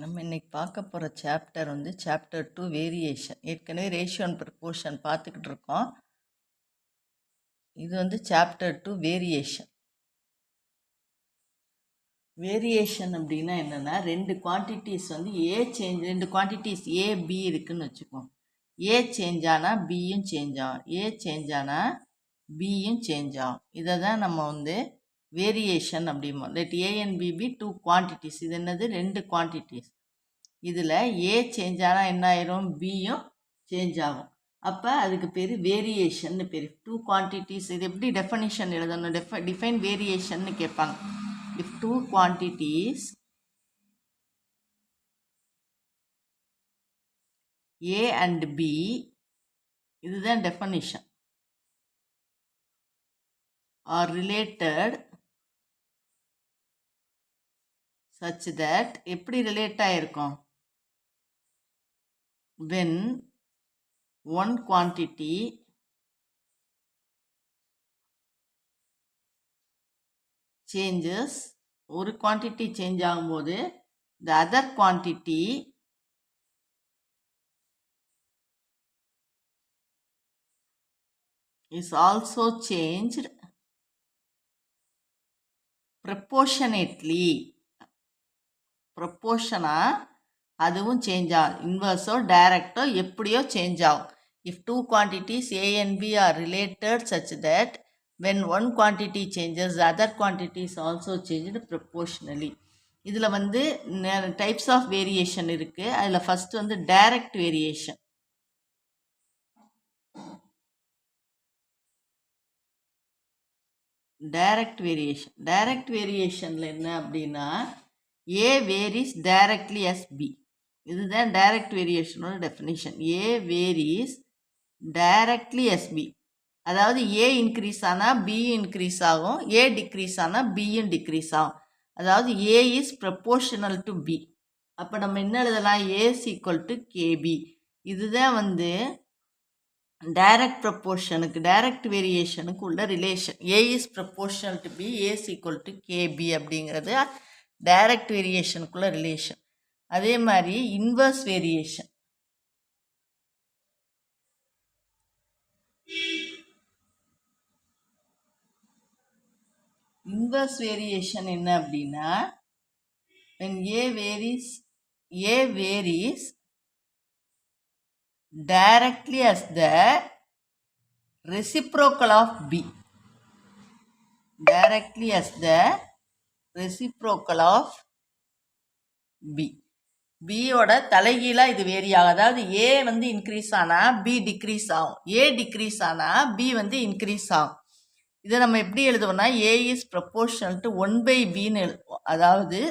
நம்ம இன்னைக்கு பார்க்க போகிற சாப்டர் வந்து சாப்டர் 2 வேரியேஷன். ஏற்கனவே ரேஷியோ அண்ட் ப்ரப்போர்ஷன் பார்த்துக்கிட்டு இருக்கோம். இது வந்து சாப்டர் 2 வேரியேஷன். வேரியேஷன் அப்படின்னா என்னென்னா, ரெண்டு குவான்டிட்டிஸ் வந்து ரெண்டு குவான்டிட்டிஸ் ஏ பி இருக்குன்னு வச்சுக்கோம். ஏ சேஞ்ச் ஆனால் பியும் சேஞ்ச் ஆகும், ஏ சேஞ்ச் ஆனால் பியும் சேஞ்ச் ஆகும். இதை தான் நம்ம வந்து வேரியேஷன் அப்படிம்போம். Let A and B two quantities. இது என்னது? ரெண்டு குவான்டிட்டிஸ். இதில் ஏ சேஞ்ச் ஆனால் என்ன ஆயிரும்? பியும் சேஞ்ச் ஆகும். அப்போ அதுக்கு பேர் வேரியேஷன் பேர். Two quantities. இது எப்படி டெஃபனிஷன் எழுதணும்? டிஃபைன் வேரியேஷன் கேட்பாங்க. If two quantities A and B, இதுதான் definition, are related such that, எப்படி ரிலேட் ஆகிருக்கும்? when one quantity changes, ஒரு குவான்டிட்டி சேஞ்ச் ஆகும்போது the other quantity is also changed proportionately. ப்ரொப்போர்ஷனாக அதுவும் சேஞ்ச் ஆகும். இன்வர்ஸோ டைரக்டோ எப்படியோ சேஞ்ச் ஆகும். If two quantities A and B are related such that when one quantity changes other quantities also change ப்ரொப்போர்ஷனலி. இதில் வந்து டைப்ஸ் ஆஃப் வேரியேஷன் இருக்குது. அதில் ஃபஸ்ட்டு வந்து டைரக்ட் வேரியேஷன். டைரக்ட் வேரியேஷனில் என்ன அப்படின்னா, A varies directly as B. இதுதான் direct வேரியேஷனோட definition. A varies directly as B. அதாவது A இன்க்ரீஸ் ஆனால் B இன்க்ரீஸ் ஆகும், A டிக்ரீஸ் ஆனால் Bயும் டிக்ரீஸ் ஆகும். அதாவது A is proportional to B. அப்போ நம்ம என்ன எழுதலாம்? A is equal to KB. இதுதான் வந்து டைரக்ட் ப்ரொப்போர்ஷனுக்கு, டைரக்ட் வேரியேஷனுக்கு உள்ள relation. A is proportional to B, A is equal to KB அப்படிங்கிறது டைரக்ட் வேரியேஷனுக்குள்ள ரிலேஷன். அதே மாதிரி இன்வர்ஸ் வேரியேஷன். இன்வர்ஸ் வேரியேஷன் என்ன அப்படின்னா, when A varies directly as the reciprocal of B. Directly as the reciprocal of B. பியோட தலைகீழாக இது vary ஆகும். அதாவது ஏ வந்து இன்க்ரீஸ் ஆனால் பி டிக்ரீஸ் ஆகும், ஏ டிக்ரீஸ் ஆனால் பி வந்து இன்க்ரீஸ் ஆகும். இதை நம்ம எப்படி எழுதுவோம்னா, ஏ இஸ் ப்ரொப்போர்ஷனல் டு 1/bன்னு எழுதுவோம். அதாவது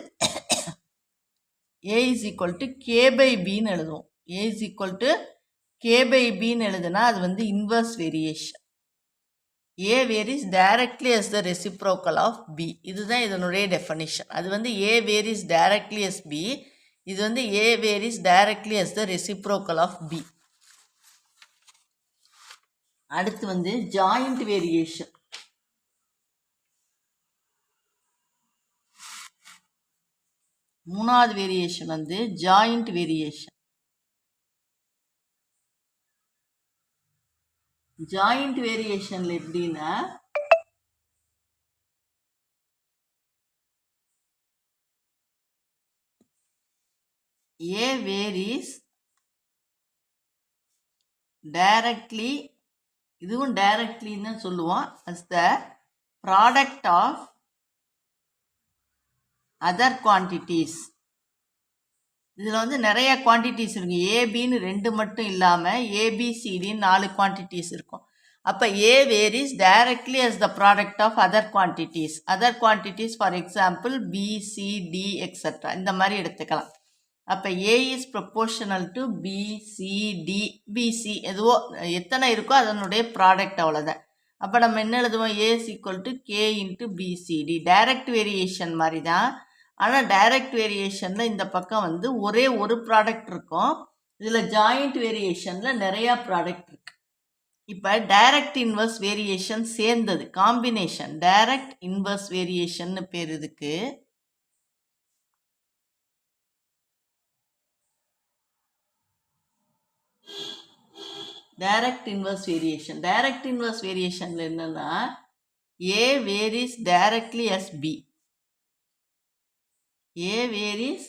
ஏ இஸ் ஈக்குவல் டு k/bன்னு எழுதுவோம். ஏ இஸ் ஈக்குவல் டு k/bன்னு எழுதுனா அது வந்து inverse variation. A varies directly as the reciprocal of B. இதுதான் இதனுடைய டெஃபனிஷன். அது வந்து A varies directly as B. இது வந்து A varies directly as the reciprocal of B. அடுத்து வந்து ஜாயிண்ட் வேரியேஷன். மூணாவது வேரியேஷன் வந்து ஜாயிண்ட் வேரியேஷன். ஜாயிண்ட் வேரியேஷன்ல எப்படின்னா, A varies directly, இதுவும் டைரக்ட்லின்னு சொல்லுவோம், as the product of other quantities. இதில் வந்து நிறைய குவான்டிட்டிஸ் இருக்குது. ஏபின்னு 2 மட்டும் இல்லாமல் ஏபிசிடின்னு 4 குவான்டிட்டிஸ் இருக்கும். அப்போ A varies directly as the product of other quantities. Other quantities for example BCD extra, இந்த மாதிரி எடுத்துக்கலாம். அப்போ A is proportional to BCD. BC எதுவோ எத்தனை இருக்கோ அதனுடைய ப்ராடக்ட், அவ்வளோதான். அப்போ நம்ம என்ன எழுதுவோம்? A is equal to K into BCD. Direct variation மாதிரி தான். ஆனால் டைரக்ட் வேரியேஷனில் இந்த பக்கம் வந்து ஒரே ஒரு ப்ராடக்ட் இருக்கும். இதில் ஜாயிண்ட் வேரியேஷனில் நிறையா ப்ராடக்ட் இருக்கு. இப்போ டைரக்ட் இன்வர்ஸ் வேரியேஷன் சேர்ந்தது, காம்பினேஷன். டைரக்ட் இன்வர்ஸ் வேரியேஷன் பேர் இதுக்கு. Direct inverse variation. Direct inverse வேரியேஷனில் என்னன்னா A varies directly as B. A varies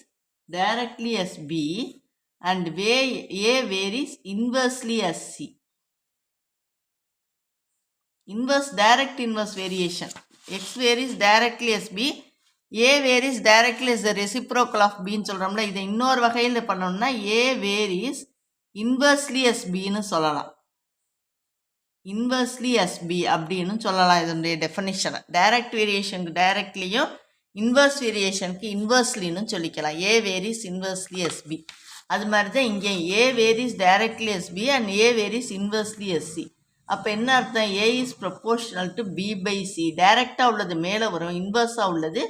directly as B and A varies inversely as C. Inverse direct inverse variation. X varies directly as B. A varies directly as the reciprocal of B ன்னு சொல்கிறோம்ல, இதை இன்னொரு வகையில் பண்ணோம்னா A varies inversely as B ன்னு சொல்லலாம். Inversely SP அப்படின்னு சொல்லலாம் இதனுடைய டெஃபனிஷனை. டைரக்ட் வேரியேஷனுக்கு டைரக்ட்லியும் இன்வர்ஸ் வேரியேஷனுக்கு இன்வர்ஸ்லின்னு சொல்லிக்கலாம். A varies inversely as B. அது மாதிரி தான் இங்கே A varies directly as B and A varies inversely as C. அப்போ என்ன அர்த்தம்? A is proportional to B by C. டைரக்டாக உள்ளது மேலே வரும், இன்வர்ஸாக உள்ளது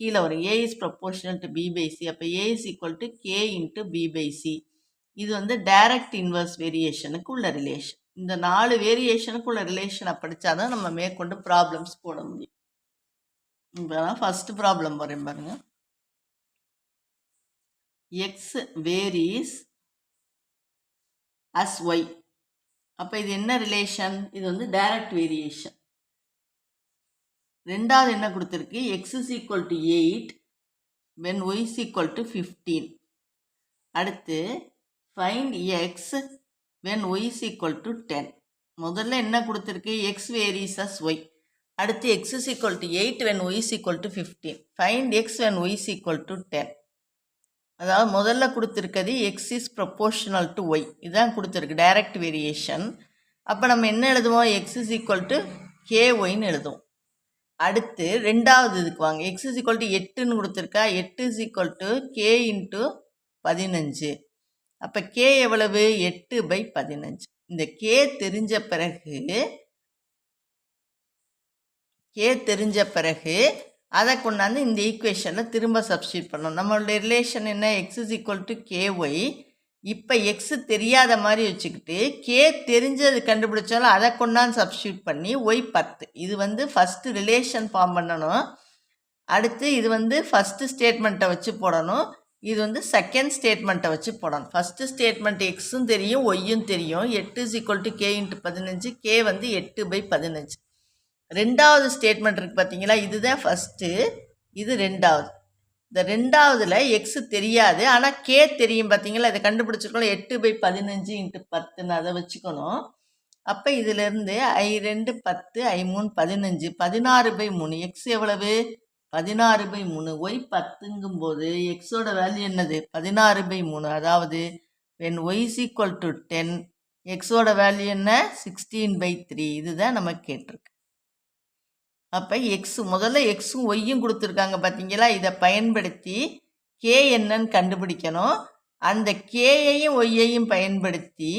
கீழே வரும். A is proportional to B by C. அப்போ A is equal to K into B by C. இது வந்து டைரக்ட் இன்வர்ஸ் வேரியேஷனுக்கு உள்ள ரிலேஷன். இந்த 4 வேரியேஷனுக்கு உள்ள ரிலேஷனை படித்தாதான் நம்ம மேற்கொண்டு ப்ராப்ளம்ஸ் போட முடியும். இப்போ ஃபர்ஸ்ட் ப்ராப்ளம் வரேன் பாருங்க. X varies as Y. அப்போ இது என்ன ரிலேஷன்? இது வந்து டைரக்ட் வேரியேஷன். ரெண்டாவது என்ன கொடுத்துருக்கு? X is equal to 8 when y is equal to 15. அடுத்து find x when y is equal to 10. முதல்ல என்ன கொடுத்துருக்கு? x varies as y. அடுத்து x is equal to 8 when y is equal to 15. find x when y is equal to 10. அதாவது முதல்ல கொடுத்துருக்கிறது x is proportional to y. இதுதான் கொடுத்துருக்கு direct variation. அப்போ நம்ம என்ன எழுதுவோம்? x is equal to kyன்னு எழுதுவோம். அடுத்து ரெண்டாவது இதுக்கு வாங்க. x is equal to 8ன்னு கொடுத்துருக்கா. 8 is equal to k into 15. அப்போ k எவ்வளவு? 8/15. இந்த k தெரிஞ்ச பிறகு அதை கொண்டாந்து இந்த ஈக்குவேஷனில் திரும்ப சப்ஸ்டியூட் பண்ணணும். நம்மளுடைய ரிலேஷன் என்ன? X is equal to KY. இப்போ எக்ஸ் தெரியாத மாதிரி வச்சுக்கிட்டு கே தெரிஞ்சது கண்டுபிடிச்சாலும் அதை கொண்டாந்து சப்ஸ்டியூட் பண்ணி ஒய் 10. இது வந்து ஃபஸ்ட்டு ரிலேஷன் ஃபார்ம் பண்ணணும். அடுத்து இது வந்து ஃபஸ்ட்டு ஸ்டேட்மெண்ட்டை வச்சு போடணும். இது வந்து செகண்ட் ஸ்டேட்மெண்ட்டை வச்சு போடணும். ஃபஸ்ட்டு ஸ்டேட்மெண்ட் எக்ஸும் தெரியும் ஒய்யும் தெரியும். 8 is equal to K into 15. K வந்து 8/15. ரெண்டாவது ஸ்டேட்மெண்ட் இருக்குது பார்த்தீங்களா? இதுதான் ஃபஸ்ட்டு, இது ரெண்டாவது. இந்த ரெண்டாவதுல எக்ஸு தெரியாது, ஆனால் கே தெரியும் பார்த்தீங்களா? இதை கண்டுபிடிச்சிருக்கோம். 8/15 இன்ட்டு 10ன்னு அதை வச்சுக்கணும். அப்போ இதிலேருந்து I2 10, I3 15, 16/3. எக்ஸ் எவ்வளவு? 16/3. ஒய் 10ங்கும்போது எக்ஸோட வேல்யூ என்னது? 16/3. அதாவது when y is equal to 10, எக்ஸோட வேல்யூ என்ன? 16/3. இதுதான் நம்ம கேட்டிருக்கு. அப்போ எக்ஸு முதல்ல எக்ஸும் ஒய்யும் கொடுத்துருக்காங்க பார்த்தீங்களா? இதை பயன்படுத்தி கே என்னன்னு கண்டுபிடிக்கணும். அந்த கேயையும் ஒய்யையும் பயன்படுத்தி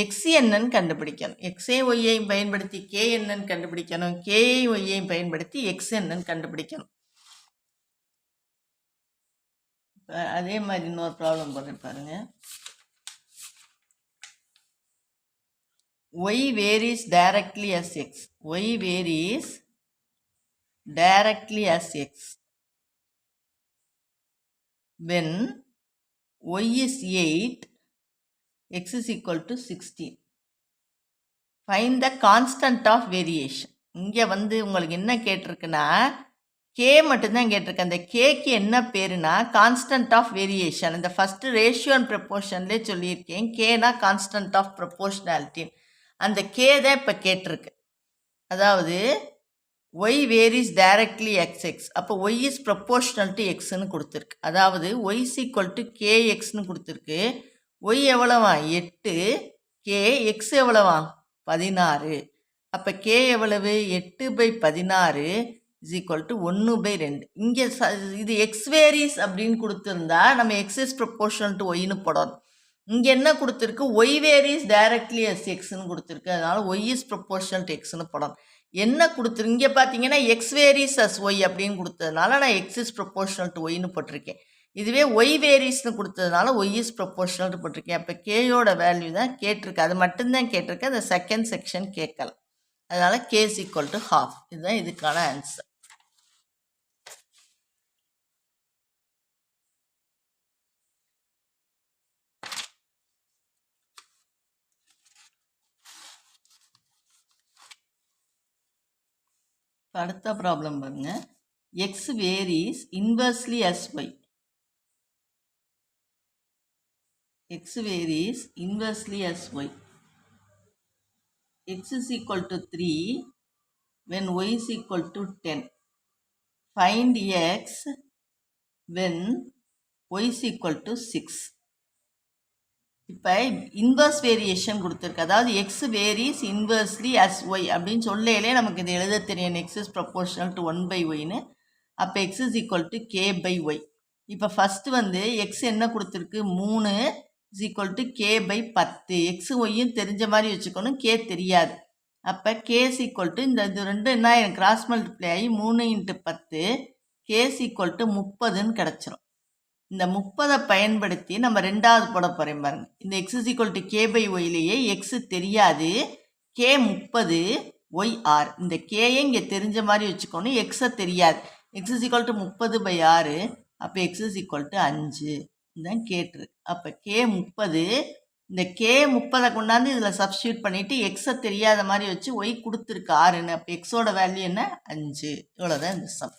எக்ஸ் என்னன்னு கண்டுபிடிக்கணும். எக்ஸையும் ஒய்யையும் பயன்படுத்தி கே என்னன்னு கண்டுபிடிக்கணும். கேயையும் ஒய்யையும் பயன்படுத்தி எக்ஸ் என்னன்னு கண்டுபிடிக்கணும். அதே மாதிரி இன்னொரு ப்ராப்ளம் போடுறேன் பாருங்க. y varies directly as x. y varies directly as x when y is 8, x is equal to 16. find the constant of variation. இங்கே வந்து உங்களுக்கு என்ன கேட்டிருக்குன்னா கே மட்டும்தான் கேட்டிருக்கேன். அந்த கேக்கு என்ன பேருனா கான்ஸ்டன்ட் ஆஃப் வேரியேஷன். இந்த ஃபஸ்ட்டு ரேஷியோ அண்ட் ப்ரொப்போர்ஷன்லேயே சொல்லியிருக்கேன். கேனா கான்ஸ்டன்ட் ஆஃப் ப்ரொப்போர்ஷனாலிட்டி. அந்த கே தான் இப்போ கேட்டிருக்கு. அதாவது y varies directly xx. அப்போ y is proportional to xன்னு கொடுத்துருக்கு. அதாவது y is equal to kxன்னு கொடுத்துருக்கு. y எவ்வளவா? 8, k x எவ்வளவா? 16. அப்போ k எவ்வளவு? 8/16 is equal to 1/2. இங்கே இது x varies அப்படின்னு கொடுத்துருந்தா நம்ம x is proportional to yன்னு போடணும். இங்கே என்ன கொடுத்துருக்கு? y varies directly as xன்னு கொடுத்துருக்கு. அதனால y is proportional to xன்னு போடணும். என்ன கொடுத்துரு இங்கே பார்த்தீங்கன்னா எக்ஸ் வேரிஸ் அஸ் ஒய் அப்படின்னு கொடுத்ததுனால நான் எக்ஸ் இஸ் ப்ரொப்போர்ஷனல் டு ஒய்னு போட்டிருக்கேன். இதுவே ஒய் வேரிஸ்னு கொடுத்ததுனால ஒய் இஸ் ப்ரொப்போர்ஷனல் டு போட்டிருக்கேன். அப்போ கேயோட வேல்யூ தான் கேட்டிருக்கு. அது மட்டும்தான் கேட்டிருக்கு. அந்த செகண்ட் செக்ஷன் கேட்கல. அதனால் கே இஸ் ஈக்குவல் டு ½. இதுதான் இதுக்கான ஆன்சர். அடுத்த ப்ராப்ளம் பாருங்க. X varies inversely as y. X varies inversely as y. X is equal to 3 when y is equal to 10. Find x when y is equal to 6. இப்போ inverse variation கொடுத்துருக்கு. அதாவது X varies inversely as Y அப்படின்னு சொல்லையிலே நமக்கு இது எழுத தெரியும். X is proportional to 1/y. அப்போ X is equal to k/y. இப்போ ஃபஸ்ட்டு வந்து எக்ஸ் என்ன கொடுத்துருக்கு, 3 is equal to k/10. X ஒய்யும் தெரிஞ்ச மாதிரி வச்சுக்கணும், கே தெரியாது. அப்போ கே இஸ் ஈக்குவல் டு இது ரெண்டும் என்ன எனக்கு கிராஸ் மல்டிப்ளை ஆகி 3 × 10 கே இஸ் ஈக்குவல் டு 30ன்னு கிடச்சிரும். இந்த 30 பயன்படுத்தி நம்ம ரெண்டாவது போட போகிறேன் பாருங்க. இந்த எக்ஸ் இஸ் ஈக்குவல் டு k/yலேயே எக்ஸ் தெரியாது, கே 30 ஒய் 6. இந்த கேயை இங்கே தெரிஞ்ச மாதிரி வச்சுக்கணும், எக்ஸை தெரியாது. X is equal to 30/6. அப்போ எக்ஸ் இஸ் ஈக்குவல் டு 5 தான் கேட்டுருக்கு. அப்போ கே 30, இந்த கே 30 கொண்டாந்து இதில் சப்ஸ்டியூட் பண்ணிவிட்டு எக்ஸை தெரியாத மாதிரி வச்சு ஒய் கொடுத்துருக்கு 6ன்னு. அப்போ எக்ஸோட வேல்யூ என்ன, 5. இவ்வளோதான் இந்த சம்.